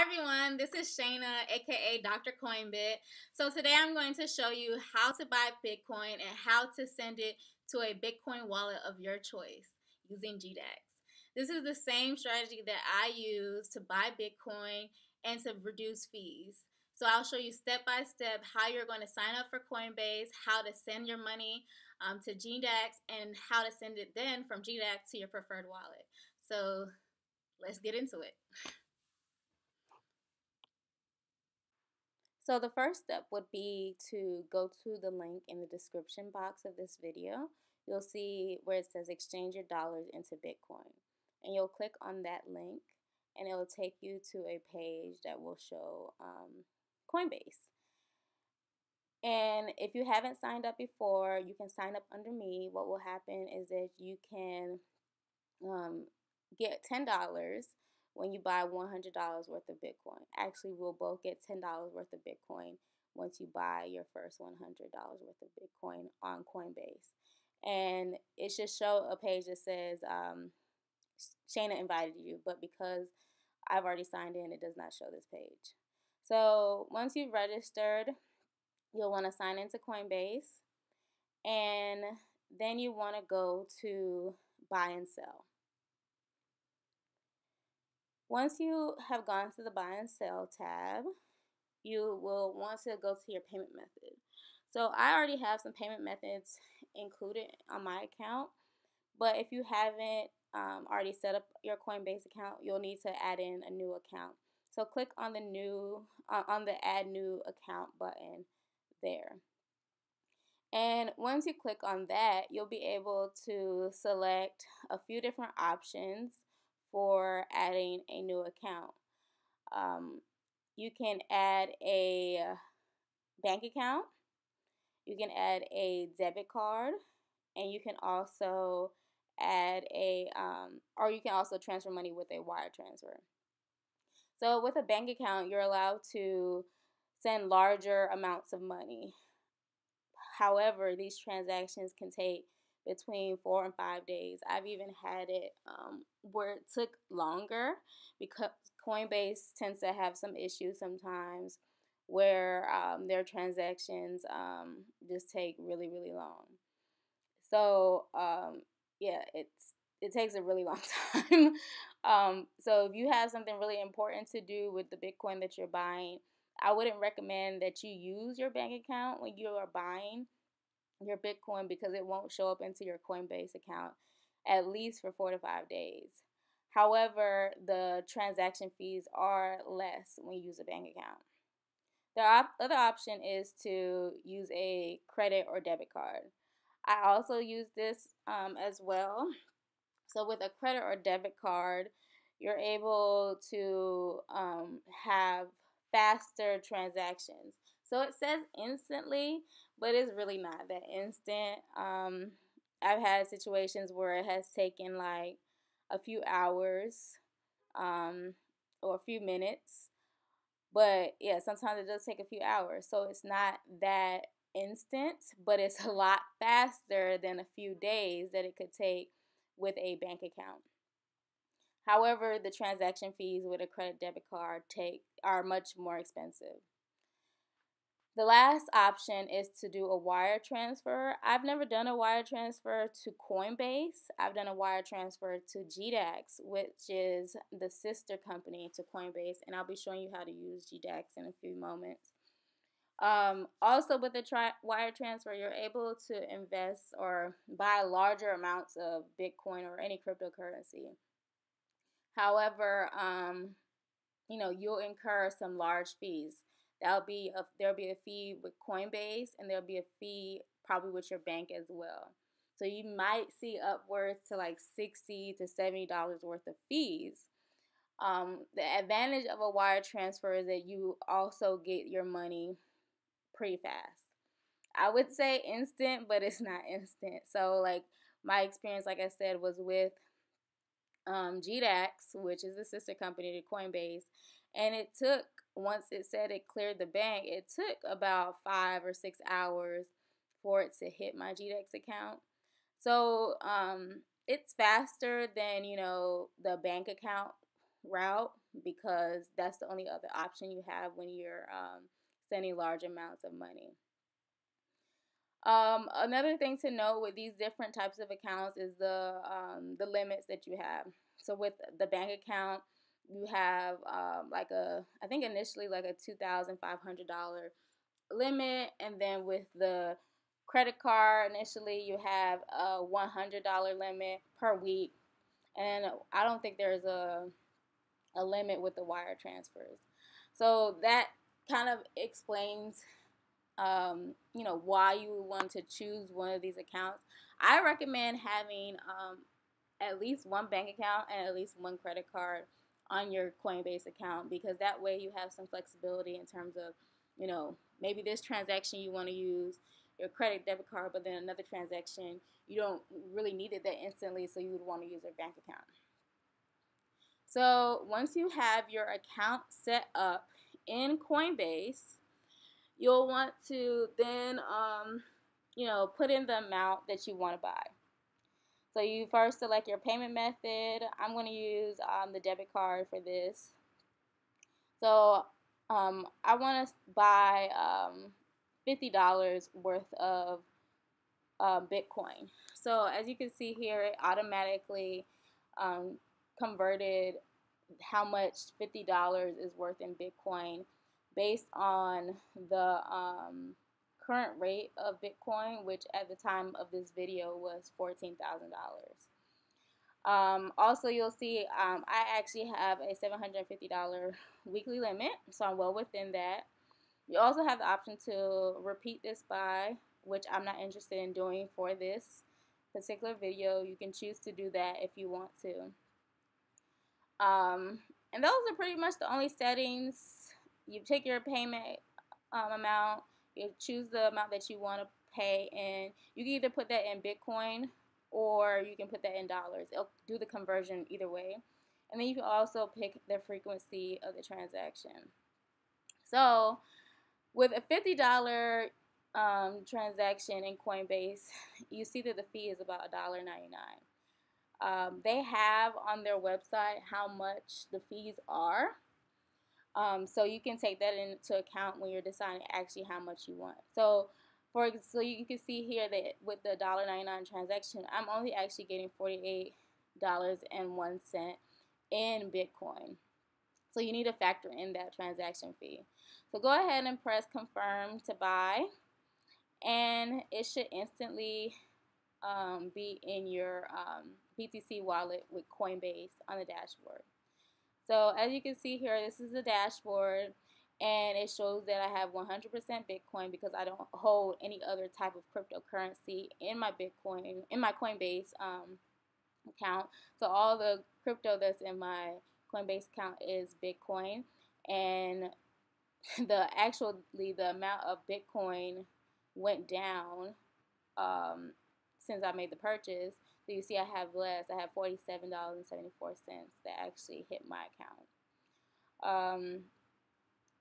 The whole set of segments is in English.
Hi everyone, this is Shayna, aka Dr. Coinbit. So today I'm going to show you how to buy Bitcoin and how to send it to a Bitcoin wallet of your choice using GDax. This is the same strategy that I use to buy Bitcoin and to reduce fees. So I'll show you step by step how you're going to sign up for Coinbase, how to send your money to GDax, and how to send it then from GDax to your preferred wallet. So let's get into it. So the first step would be to go to the link in the description box of this video. You'll see where it says exchange your dollars into Bitcoin. And you'll click on that link and it will take you to a page that will show Coinbase. And if you haven't signed up before, you can sign up under me. What will happen is that you can get $10 when you buy $100 worth of Bitcoin. Actually, we'll both get $10 worth of Bitcoin once you buy your first $100 worth of Bitcoin on Coinbase. And it should show a page that says Shayna invited you, but because I've already signed in, it does not show this page. So once you've registered, you'll want to sign into Coinbase, and then you want to go to buy and sell. Once you have gone to the buy and sell tab, you will want to go to your payment method. So I already have some payment methods included on my account, but if you haven't already set up your Coinbase account, you'll need to add in a new account. So click on the add new account button there. And once you click on that, you'll be able to select a few different options for adding a new account. You can add a bank account, you can add a debit card, and you can also add or you can also transfer money with a wire transfer. So with a bank account, you're allowed to send larger amounts of money. However, these transactions can take between 4 and 5 days. I've even had it where it took longer because Coinbase tends to have some issues sometimes where their transactions just take really, really long. So yeah, it takes a really long time. So if you have something really important to do with the Bitcoin that you're buying, I wouldn't recommend that you use your bank account when you are buying your Bitcoin because it won't show up into your Coinbase account at least for 4 to 5 days. However, the transaction fees are less when you use a bank account. The other option is to use a credit or debit card. I also use this as well. So with a credit or debit card, you're able to have faster transactions. So it says instantly, but it's really not that instant. I've had situations where it has taken like a few hours or a few minutes. But yeah, sometimes it does take a few hours. So it's not that instant, but it's a lot faster than a few days that it could take with a bank account. However, the transaction fees with a credit debit card are much more expensive. The last option is to do a wire transfer. I've never done a wire transfer to Coinbase. I've done a wire transfer to GDax, which is the sister company to Coinbase, and I'll be showing you how to use GDax in a few moments. Also, with the wire transfer, you're able to invest or buy larger amounts of Bitcoin or any cryptocurrency. However, you'll incur some large fees. There'll be a fee with Coinbase, and there'll be a fee probably with your bank as well. So you might see upwards to like $60 to $70 worth of fees. The advantage of a wire transfer is that you also get your money pretty fast. I would say instant, but it's not instant. So like my experience, like I said, was with GDax, which is the sister company to Coinbase, and it took, once it said it cleared the bank, it took about 5 or 6 hours for it to hit my GDax account. So it's faster than the bank account route, because that's the only other option you have when you're sending large amounts of money. Another thing to note with these different types of accounts is the limits that you have. So with the bank account, you have I think initially like a $2,500 limit, and then with the credit card, initially you have a $100 limit per week, and I don't think there's a limit with the wire transfers. So that kind of explains why you would want to choose one of these accounts. I recommend having at least one bank account and at least one credit card on your Coinbase account, because that way you have some flexibility in terms of, maybe this transaction you want to use your credit debit card, but then another transaction you don't really need it that instantly, so you would want to use your bank account. So once you have your account set up in Coinbase, you'll want to then, put in the amount that you want to buy. So you first select your payment method. I'm going to use the debit card for this. So I want to buy $50 worth of Bitcoin. So as you can see here, it automatically converted how much $50 is worth in Bitcoin based on the current rate of Bitcoin, which at the time of this video was $14,000. Also, you'll see I actually have a $750 weekly limit, so I'm well within that. You also have the option to repeat this buy, which I'm not interested in doing for this particular video. You can choose to do that if you want to. And those are pretty much the only settings. You take your payment amount, you choose the amount that you want to pay, and you can either put that in Bitcoin or you can put that in dollars. It'll do the conversion either way. And then you can also pick the frequency of the transaction. So with a $50 transaction in Coinbase, you see that the fee is about $1.99. They have on their website how much the fees are. So you can take that into account when you're deciding actually how much you want. So you can see here that with the $1.99 transaction, I'm only actually getting $48.01 in Bitcoin. So you need to factor in that transaction fee. So go ahead and press confirm to buy, and it should instantly be in your BTC wallet with Coinbase on the dashboard. So as you can see here, this is the dashboard, and it shows that I have 100% Bitcoin because I don't hold any other type of cryptocurrency in my Coinbase account. So all the crypto that's in my Coinbase account is Bitcoin, and the amount of Bitcoin went down since I made the purchase. So you see I have less. I have $47.74 that actually hit my account.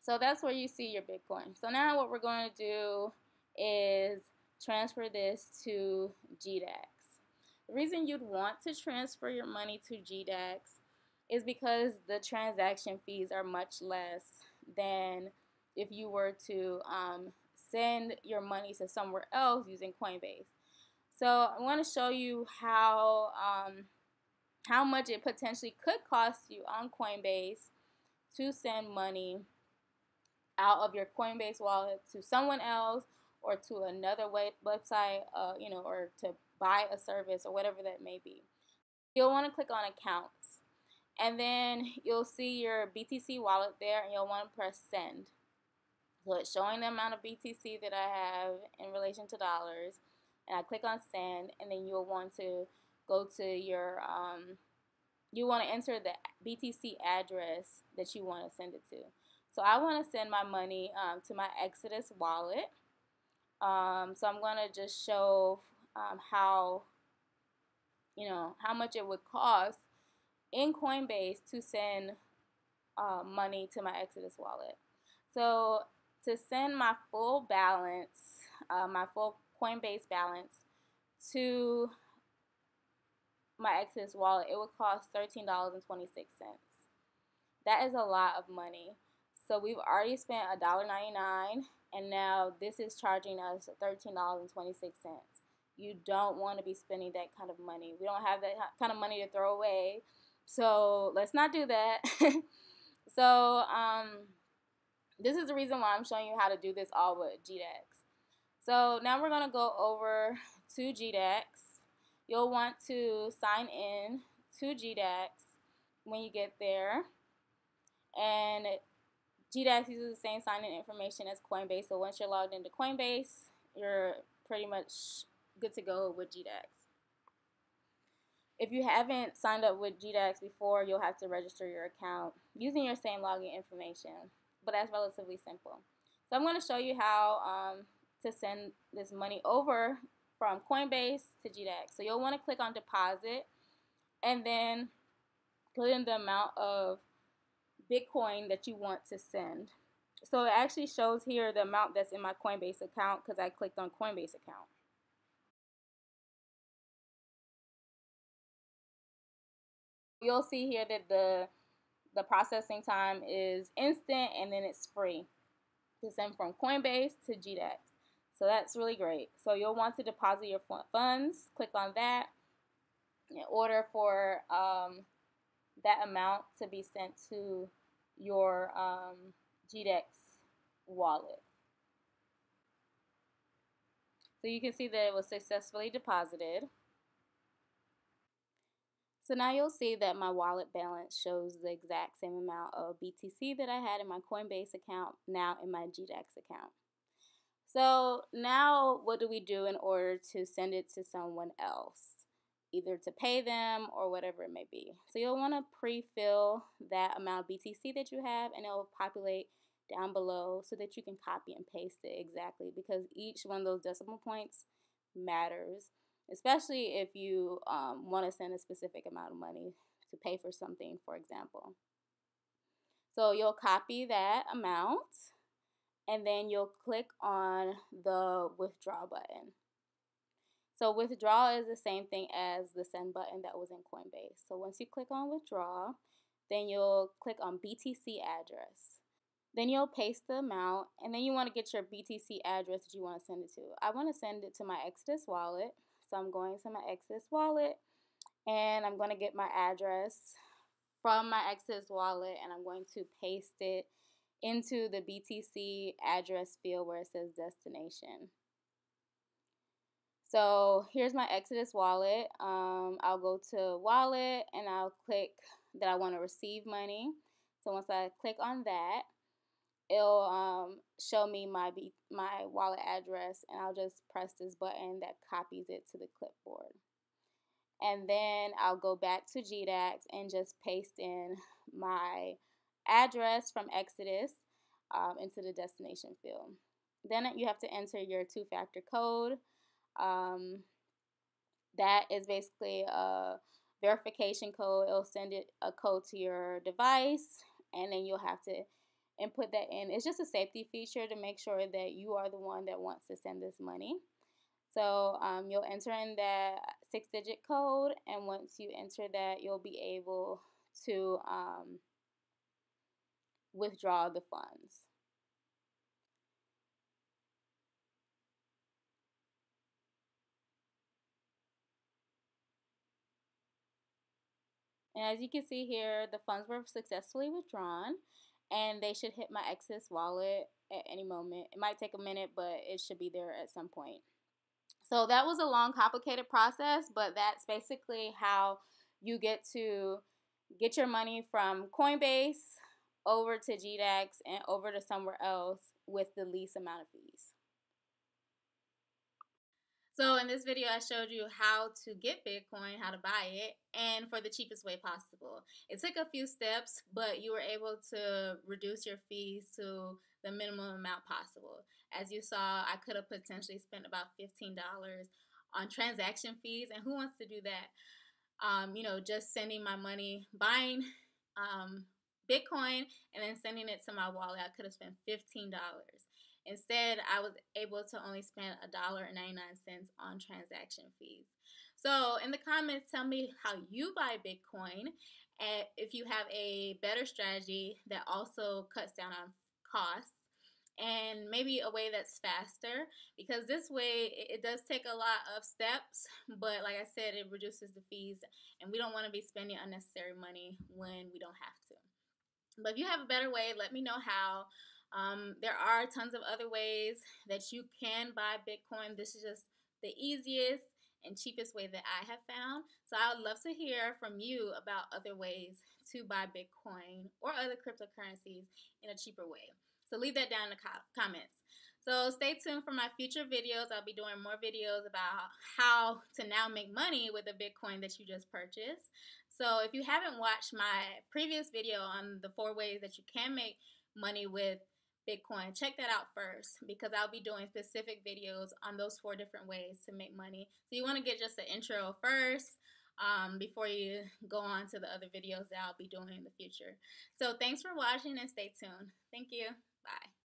So that's where you see your Bitcoin. So now what we're going to do is transfer this to GDax. The reason you'd want to transfer your money to GDax is because the transaction fees are much less than if you were to send your money to somewhere else using Coinbase. So I want to show you how much it potentially could cost you on Coinbase to send money out of your Coinbase wallet to someone else or to another website, or to buy a service or whatever that may be. You'll want to click on accounts, and then you'll see your BTC wallet there, and you'll want to press send. So it's showing the amount of BTC that I have in relation to dollars, and I click on send, and then you'll want to go to your you want to enter the BTC address that you want to send it to. So I want to send my money to my Exodus wallet. So I'm going to just show how much it would cost in Coinbase to send money to my Exodus wallet. So to send my full balance, my full Coinbase balance to my Exodus wallet, it would cost $13.26. That is a lot of money. So we've already spent $1.99, and now this is charging us $13.26. You don't want to be spending that kind of money. We don't have that kind of money to throw away. So let's not do that. So this is the reason why I'm showing you how to do this all with GDax. So now we're going to go over to GDax. You'll want to sign in to GDax when you get there. And GDax uses the same sign-in information as Coinbase. So once you're logged into Coinbase, you're pretty much good to go with GDax. If you haven't signed up with GDax before, you'll have to register your account using your same login information, but that's relatively simple. So I'm going to show you how to send this money over from Coinbase to GDax. So you'll want to click on deposit and then put in the amount of Bitcoin that you want to send. So it actually shows here the amount that's in my Coinbase account because I clicked on Coinbase account. You'll see here that the processing time is instant and then it's free to send from Coinbase to GDax. So that's really great. So you'll want to deposit your funds. Click on that in order for that amount to be sent to your GDax wallet. So you can see that it was successfully deposited. So now you'll see that my wallet balance shows the exact same amount of BTC that I had in my Coinbase account now in my GDax account. So now what do we do in order to send it to someone else? Either to pay them or whatever it may be. So you'll want to pre-fill that amount of BTC that you have, and it'll populate down below so that you can copy and paste it exactly, because each one of those decimal points matters, especially if you want to send a specific amount of money to pay for something, for example. So you'll copy that amount, and then you'll click on the withdraw button. So withdraw is the same thing as the send button that was in Coinbase. So once you click on withdraw, then you'll click on BTC address. Then you'll paste the amount, and then you want to get your BTC address that you want to send it to. I want to send it to my Exodus wallet. So I'm going to my Exodus wallet, and I'm going to get my address from my Exodus wallet, and I'm going to paste it into the BTC address field where it says destination. So here's my Exodus wallet. I'll go to wallet and I'll click that I want to receive money. So once I click on that, it'll show me my wallet address, and I'll just press this button that copies it to the clipboard. And then I'll go back to GDax and just paste in my address from Exodus into the destination field. Then you have to enter your two-factor code. That is basically a verification code. It'll send a code to your device, and then you'll have to input that in. It's just a safety feature to make sure that you are the one that wants to send this money. So you'll enter in that 6-digit code, and once you enter that, you'll be able to withdraw the funds. And as you can see here, the funds were successfully withdrawn, and they should hit my Exodus wallet at any moment. It might take a minute, but it should be there at some point. So that was a long, complicated process, but that's basically how you get to get your money from Coinbase over to GDax and over to somewhere else with the least amount of fees. So in this video, I showed you how to get Bitcoin, how to buy it, and for the cheapest way possible. It took a few steps, but you were able to reduce your fees to the minimum amount possible. As you saw, I could have potentially spent about $15 on transaction fees, and who wants to do that? Just sending my money, buying Bitcoin, and then sending it to my wallet. I could have spent $15. Instead, I was able to only spend $1.99 on transaction fees. So in the comments, tell me how you buy Bitcoin, And if you have a better strategy that also cuts down on costs, and maybe a way that's faster, because this way it does take a lot of steps, but like I said, it reduces the fees, and we don't want to be spending unnecessary money when we don't have to. But if you have a better way, let me know how. There are tons of other ways that you can buy Bitcoin. This is just the easiest and cheapest way that I have found. So I would love to hear from you about other ways to buy Bitcoin or other cryptocurrencies in a cheaper way. So leave that down in the comments. So stay tuned for my future videos. I'll be doing more videos about how to now make money with the Bitcoin that you just purchased. So if you haven't watched my previous video on the 4 ways that you can make money with Bitcoin, check that out first, because I'll be doing specific videos on those 4 different ways to make money. So you want to get just the intro first before you go on to the other videos that I'll be doing in the future. So thanks for watching and stay tuned. Thank you. Bye.